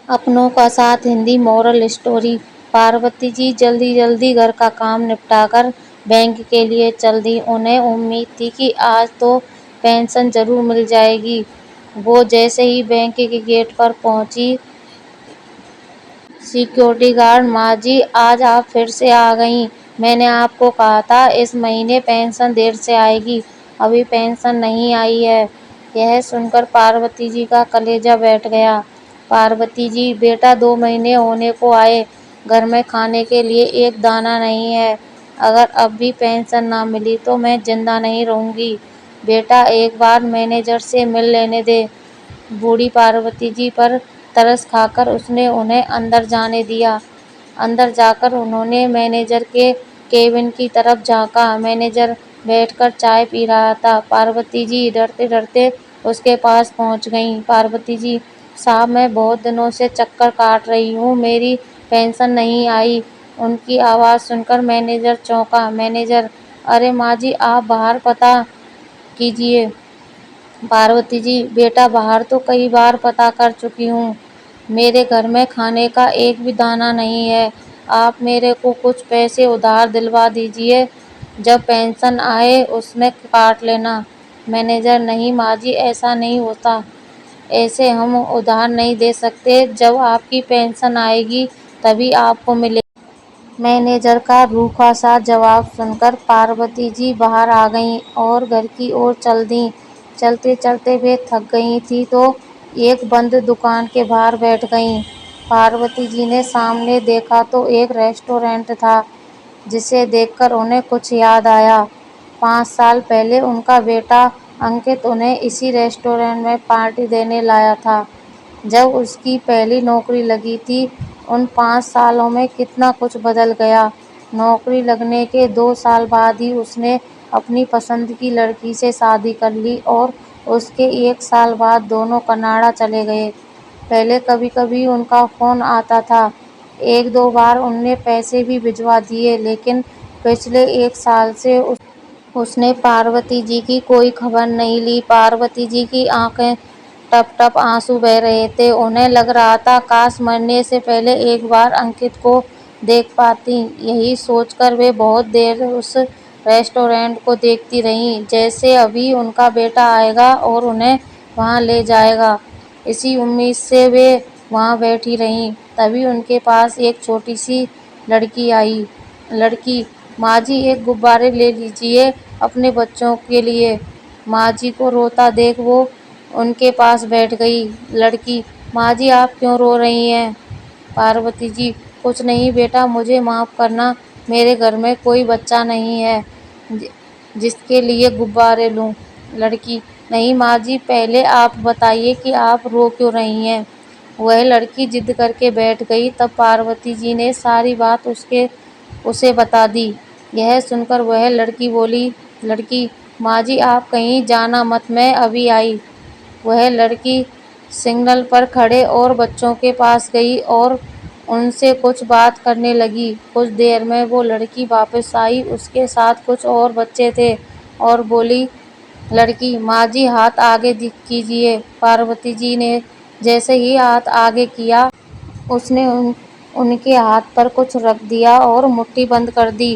اپنوں کا ساتھ ہندی مورل اسٹوری۔ پاروتی جی جلدی جلدی گھر کا کام نپٹا کر بینک کے لیے چل دیں۔ انہیں امید تھی کہ آج تو پنشن ضرور مل جائے گی۔ وہ جیسے ہی بینک کے گیٹ پر پہنچی، سیکورٹی گارڈ: ماں جی، آج آپ پھر سے آ گئیں۔ میں نے آپ کو کہا تھا اس مہینے پنشن دیر سے آئے گی۔ ابھی پنشن نہیں آئی ہے۔ یہ سن کر پاروتی جی کا کلیجہ بیٹھ گیا۔ پاروتی جی: بیٹا 2 مہینے ہونے کو آئے، گھر میں کھانے کے لیے ایک دانہ نہیں ہے۔ اگر اب بھی پنشن نہ ملی تو میں زندہ نہیں رہوں گی۔ بیٹا ایک بار مینیجر سے مل لینے دے۔ بوڑھی پاروتی جی پر ترس کھا کر اس نے انہیں اندر جانے دیا۔ اندر جا کر انہوں نے مینیجر کے کیبن کی طرف جھانکا۔ مینیجر بیٹھ کر چائے پی رہا تھا۔ پاروتی جی ڈرتے ڈرتے اس کے پاس پہنچ گئیں۔ پاروتی جی: صاحب، میں بہت دنوں سے چکر کاٹ رہی ہوں، میری پنشن نہیں آئی۔ ان کی آواز سن کر مینیجر چونکا۔ مینیجر: ارے ماں جی، آپ باہر پتہ کیجئے۔ پاروتی جی: بیٹا باہر تو کئی بار پتہ کر چکی ہوں، میرے گھر میں کھانے کا ایک بھی دانہ نہیں ہے۔ آپ میرے کو کچھ پیسے ادھار دلوا دیجئے، جب پنشن آئے اس میں کاٹ لینا۔ مینیجر: نہیں ماں جی، ایسا نہیں ہوتا، ایسے ہم ادھار نہیں دے سکتے، جب آپ کی پنشن آئے گی تبھی آپ کو ملے گی۔ مینیجر کا روکھا سا جواب سن کر پاروتی جی باہر آ گئیں اور گھر کی اور چل دیں۔ چلتے چلتے وہ تھک گئی تھیں تو ایک بند دکان کے باہر بیٹھ گئیں۔ پاروتی جی نے سامنے دیکھا تو ایک ریسٹورینٹ تھا، جسے دیکھ کر انہیں کچھ یاد آیا۔ 5 سال پہلے ان کا بیٹا انکت انہیں اسی ریسٹورینٹ میں پارٹی دینے لایا تھا، جب اس کی پہلی نوکری لگی تھی۔ ان 5 سالوں میں کتنا کچھ بدل گیا۔ نوکری لگنے کے 2 سال بعد ہی اس نے اپنی پسند کی لڑکی سے شادی کر لی اور اس کے 1 سال بعد دونوں کینیڈا چلے گئے۔ پہلے کبھی کبھی ان کا فون آتا تھا، 1-2 بار ان نے پیسے بھی بھجوا دیے، لیکن پچھلے 1 سال سے اس نے پاروتی جی کی کوئی خبر نہیں لی۔ پاروتی جی کی آنکھیں ٹپ ٹپ آنسو بہہ رہے تھے۔ انہیں لگ رہا تھا کاش مرنے سے پہلے ایک بار انکت کو دیکھ پاتیں۔ یہی سوچ کر وہ بہت دیر اس ریسٹورینٹ کو دیکھتی رہیں، جیسے ابھی ان کا بیٹا آئے گا اور انہیں وہاں لے جائے گا۔ اسی امید سے وہ وہاں بیٹھی رہیں۔ تبھی ان کے پاس ایک چھوٹی سی لڑکی آئی۔ لڑکی: ماں جی، ایک غبارے لے لیجئے اپنے بچوں کے لیے۔ ماں جی کو روتا دیکھ وہ ان کے پاس بیٹھ گئی۔ لڑکی: ماں جی، آپ کیوں رو رہی ہیں؟ پاروتی جی: کچھ نہیں بیٹا، مجھے معاف کرنا، میرے گھر میں کوئی بچہ نہیں ہے جس کے لیے غبارے لوں۔ لڑکی: نہیں ماں جی، پہلے آپ بتائیے کہ آپ رو کیوں رہی ہیں؟ وہ لڑکی ضد کر کے بیٹھ گئی۔ تب پاروتی جی نے ساری بات اسے بتا دی۔ یہ سن کر وہ لڑکی بولی: لڑکی: ماں جی، آپ کہیں جانا مت، میں ابھی آئی۔ وہ لڑکی سگنل پر کھڑے اور بچوں کے پاس گئی اور ان سے کچھ بات کرنے لگی۔ کچھ دیر میں وہ لڑکی واپس آئی، اس کے ساتھ کچھ اور بچے تھے، اور بولی: لڑکی: ماں جی، ہاتھ آگے کیجئے۔ پاروتی جی نے جیسے ہی ہاتھ آگے کیا، اس نے ان کے ہاتھ پر کچھ رکھ دیا اور مٹھی بند کر دی۔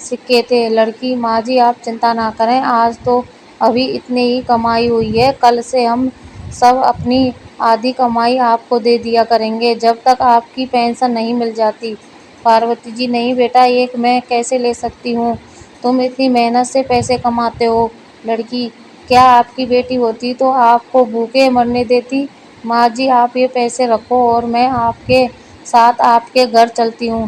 سکے تھے۔ لڑکی: ماں جی، آپ چنتا نہ کریں، آج تو ابھی اتنی ہی کمائی ہوئی ہے، کل سے ہم سب اپنی آدھی کمائی آپ کو دے دیا کریں گے، جب تک آپ کی پنشن نہیں مل جاتی۔ پاروتی جی: نہیں بیٹا، ایک میں کیسے لے سکتی ہوں، تم اتنی محنت سے پیسے کماتے ہو۔ لڑکی: کیا آپ کی بیٹی ہوتی تو آپ کو بھوکے مرنے دیتی؟ ماں جی، آپ یہ پیسے رکھو اور میں آپ کے ساتھ آپ کے گھر چلتی ہوں،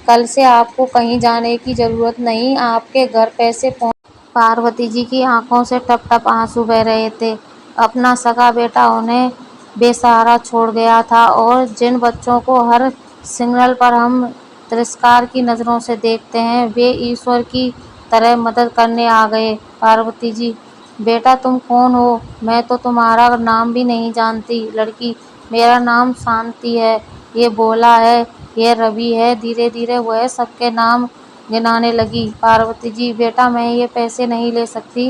کل سے آپ کو کہیں جانے کی ضرورت نہیں، آپ کے گھر پیسے پہنچ۔ پاروتی جی کی آنکھوں سے ٹپ ٹپ آنسو بہہ رہے تھے۔ اپنا سگا بیٹا انہیں بے سہارا چھوڑ گیا تھا، اور جن بچوں کو ہر سگنل پر ہم ترسکار کی نظروں سے دیکھتے ہیں، وہ ایشور کی طرح مدد کرنے آ گئے۔ پاروتی جی: بیٹا تم کون ہو؟ میں تو تمہارا نام بھی نہیں جانتی۔ لڑکی: میرا نام شانتی ہے، یہ بھولا ہے، یہ روی ہے۔ دھیرے دھیرے وہ سب کے نام گنانے لگی۔ پاروتی جی: بیٹا میں یہ پیسے نہیں لے سکتی،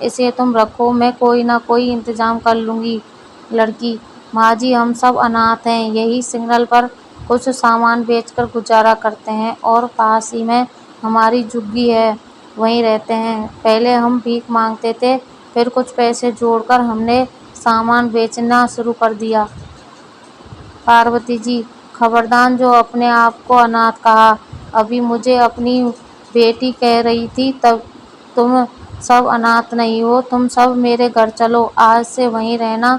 اسے تم رکھو، میں کوئی نہ کوئی انتظام کر لوں گی۔ لڑکی: ماں جی، ہم سب اناتھ ہیں، یہی سگنل پر کچھ سامان بیچ کر گزارا کرتے ہیں اور پاس ہی میں ہماری جھگی ہے، وہیں رہتے ہیں۔ پہلے ہم بھیک مانگتے تھے، پھر کچھ پیسے جوڑ کر ہم نے سامان بیچنا شروع کر دیا۔ پاروتی جی: خبردار جو اپنے آپ کو اناتھ کہا، ابھی مجھے اپنی بیٹی کہہ رہی تھی تم سب اناتھ نہیں ہو، تم سب میرے گھر چلو، آج سے وہیں رہنا،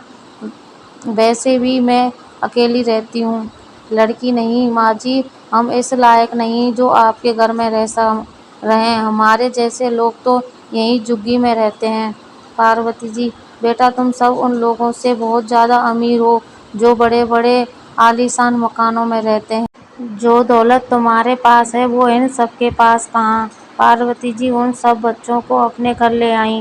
ویسے بھی میں اکیلی رہتی ہوں۔ لڑکی: نہیں ماں جی، ہم اس لائق نہیں جو آپ کے گھر میں رہیں، ہمارے جیسے لوگ تو یہیں جھگی میں رہتے ہیں۔ پاروتی جی: بیٹا، تم سب ان لوگوں سے بہت زیادہ امیر ہو جو بڑے بڑے عالیشان مکانوں میں رہتے ہیں۔ جو دولت تمہارے پاس ہے وہ ان سب کے پاس کہاں؟ پاروتی جی ان سب بچوں کو اپنے گھر لے آئیں،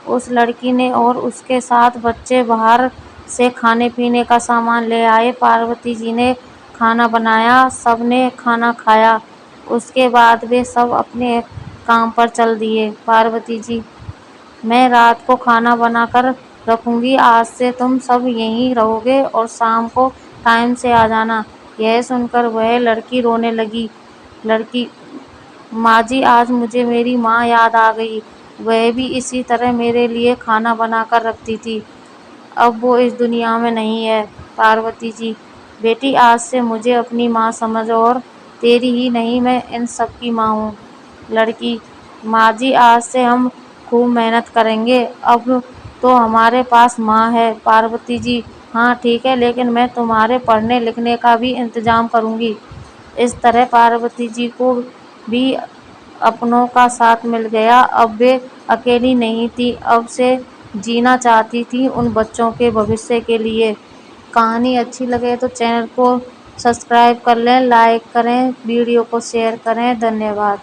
اس لڑکی نے، اور اس کے سات بچے باہر سے کھانے پینے کا سامان لے آئے۔ پاروتی جی نے کھانا بنایا، سب نے کھانا کھایا، اس کے بعد وہ سب اپنے کام پر چل دیے۔ پاروتی جی: میں رات کو کھانا بنا کر رکھوں گی، آج سے تم سب یہیں رہو گے اور شام کو ٹائم سے آ جانا۔ یہ سن کر وہ لڑکی رونے لگی۔ لڑکی: ماں جی، آج مجھے میری ماں یاد آ گئی، وہ بھی اسی طرح میرے لیے کھانا بنا کر رکھتی تھی، اب وہ اس دنیا میں نہیں ہے۔ پاروتی جی: بیٹی، آج سے مجھے اپنی ماں سمجھ، اور تیری ہی نہیں، میں ان سب کی ماں ہوں۔ لڑکی: ماں جی، آج سے ہم خوب محنت کریں گے، اب تو ہمارے پاس ماں ہے۔ پاروتی جی: ہاں ٹھیک ہے، لیکن میں تمہارے پڑھنے لکھنے کا بھی انتظام کروں گی۔ اس طرح پاروتی جی کو بھی اپنوں کا ساتھ مل گیا، اب وہ اکیلی نہیں تھی، اب سے جینا چاہتی تھی ان بچوں کے بھوشیہ کے لیے۔ کہانی اچھی لگے تو چینل کو سبسکرائب کر لیں، لائک کریں، ویڈیو کو شیئر کریں۔ دھنیہ واد۔